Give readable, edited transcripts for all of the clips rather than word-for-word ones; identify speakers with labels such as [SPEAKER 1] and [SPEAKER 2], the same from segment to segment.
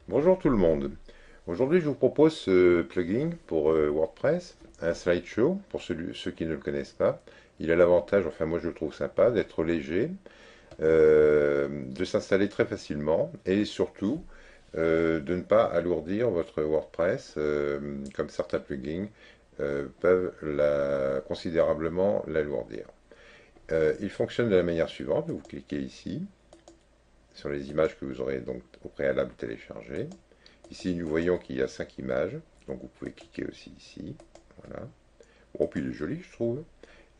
[SPEAKER 1] Bonjour tout le monde. Aujourd'hui, je vous propose ce plugin pour WordPress, un slideshow, pour ceux qui ne le connaissent pas. Il a l'avantage, enfin moi je le trouve sympa, d'être léger, de s'installer très facilement et surtout de ne pas alourdir votre WordPress comme certains plugins peuvent considérablement l'alourdir. Il fonctionne de la manière suivante, vous cliquez ici sur les images que vous aurez donc au préalable téléchargées. Ici, nous voyons qu'il y a 5 images, donc vous pouvez cliquer aussi ici. Voilà. Bon, puis il est joli, je trouve.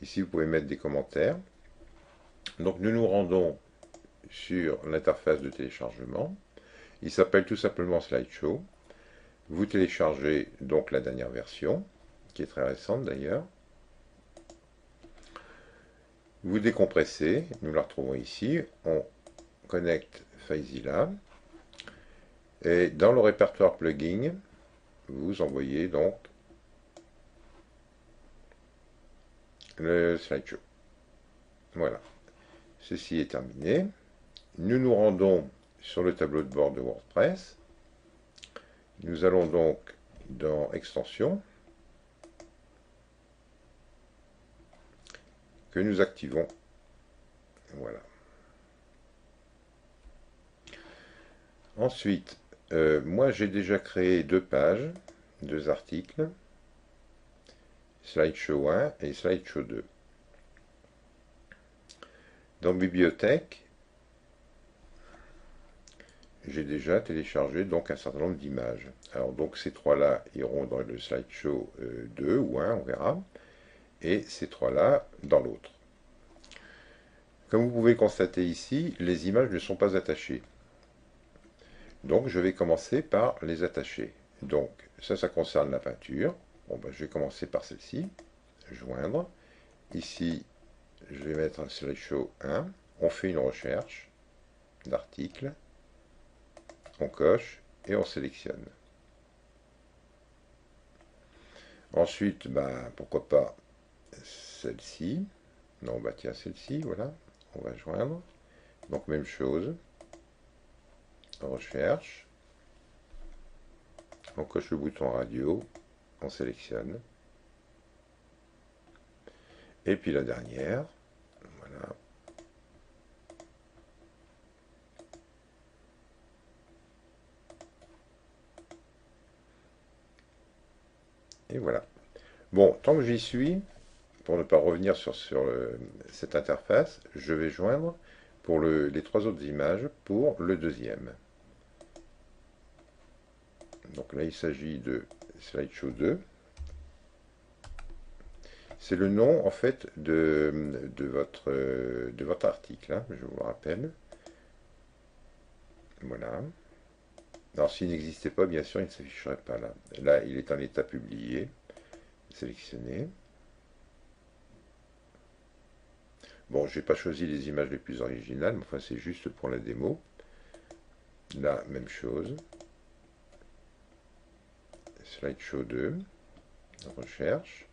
[SPEAKER 1] Ici, vous pouvez mettre des commentaires. Donc, nous nous rendons sur l'interface de téléchargement. Il s'appelle tout simplement Slideshow. Vous téléchargez donc la dernière version, qui est très récente d'ailleurs. Vous décompressez, nous la retrouvons ici. On connecte FileZilla. Et dans le répertoire plugin, vous envoyez donc le slideshow. Voilà. Ceci est terminé. Nous nous rendons sur le tableau de bord de WordPress. Nous allons donc dans Extensions, que nous activons. Voilà. Ensuite, moi j'ai déjà créé 2 pages, 2 articles, Slideshow 1 et Slideshow 2. Dans Bibliothèque, j'ai déjà téléchargé donc un certain nombre d'images. Alors donc ces 3-là iront dans le Slideshow 2 ou 1, on verra, et ces 3-là dans l'autre. Comme vous pouvez constater ici, les images ne sont pas attachées. Donc je vais commencer par les attacher. Donc ça concerne la peinture. Bon, ben, je vais commencer par celle-ci. Joindre. Ici, je vais mettre un slideshow 1. On fait une recherche d'articles. On coche et on sélectionne. Ensuite, ben, pourquoi pas celle-ci. Non, bah tiens, celle-ci, voilà. On va joindre. Donc même chose. Recherche. On coche le bouton radio. On sélectionne. Et puis la dernière. Voilà. Et voilà. Bon, tant que j'y suis, pour ne pas revenir sur cette interface, je vais joindre pour les 3 autres images pour le deuxième. Donc là, il s'agit de Slideshow 2. C'est le nom, en fait, de votre article, hein, je vous le rappelle. Voilà. Alors, s'il n'existait pas, bien sûr, il ne s'afficherait pas là. Là, il est en état publié. Sélectionné. Bon, je n'ai pas choisi les images les plus originales, mais enfin, c'est juste pour la démo. Là, même chose. Slideshow 2. Recherche.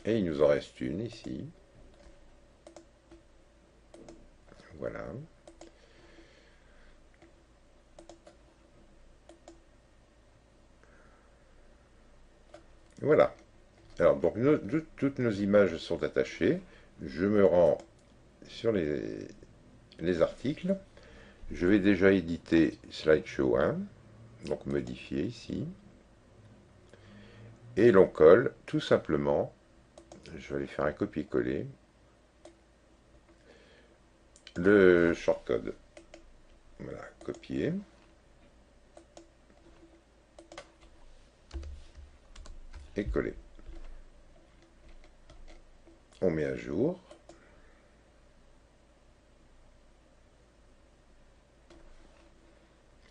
[SPEAKER 1] Et il nous en reste une ici. Voilà. Voilà. Alors, donc, toutes nos images sont attachées. Je me rends sur les articles. Je vais déjà éditer Slideshow 1. Donc, modifier ici. Et l'on colle tout simplement. Je vais aller faire un copier-coller. Le shortcode. Voilà, copier. Et coller. On met à jour.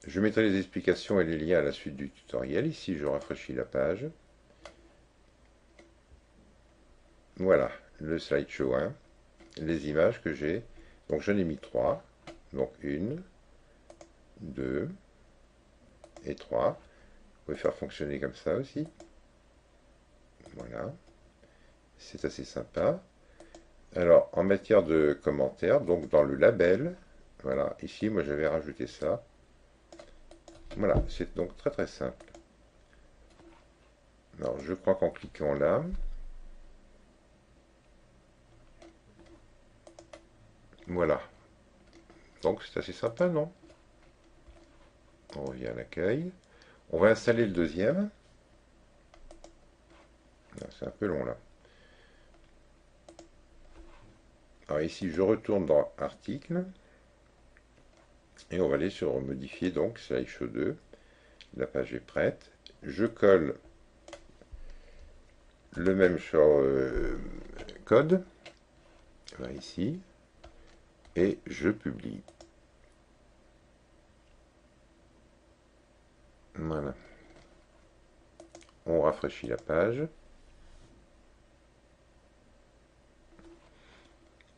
[SPEAKER 1] Je mettrai les explications et les liens à la suite du tutoriel. Ici, je rafraîchis la page. Voilà, le slideshow 1. Les images que j'ai. Donc, j'en ai mis 3. Donc, 1, 2 et 3. Vous pouvez faire fonctionner comme ça aussi. Voilà. C'est assez sympa. Alors, en matière de commentaires, donc dans le label, voilà, ici, moi j'avais rajouté ça. Voilà, c'est donc très très simple. Alors, je crois qu'en cliquant là, voilà. Donc, c'est assez sympa, non? On revient à l'accueil. On va installer le deuxième. C'est un peu long là. Alors ici, je retourne dans Article. Et on va aller sur Modifier, donc, Slideshow 2. La page est prête. Je colle le même code. Voilà, ici. Et je publie. Voilà. On rafraîchit la page.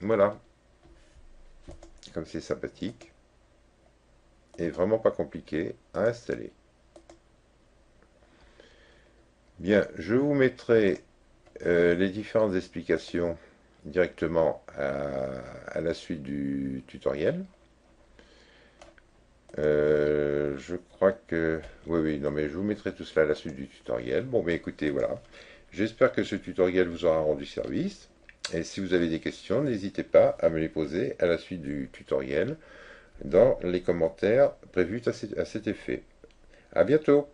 [SPEAKER 1] Voilà. Comme c'est sympathique. Et vraiment pas compliqué à installer. Bien, je vous mettrai les différentes explications directement à la suite du tutoriel. Je crois que... Oui, oui, non, mais je vous mettrai tout cela à la suite du tutoriel. Bon, mais écoutez, voilà. J'espère que ce tutoriel vous aura rendu service. Et si vous avez des questions, n'hésitez pas à me les poser à la suite du tutoriel dans les commentaires prévus à cet effet. À bientôt!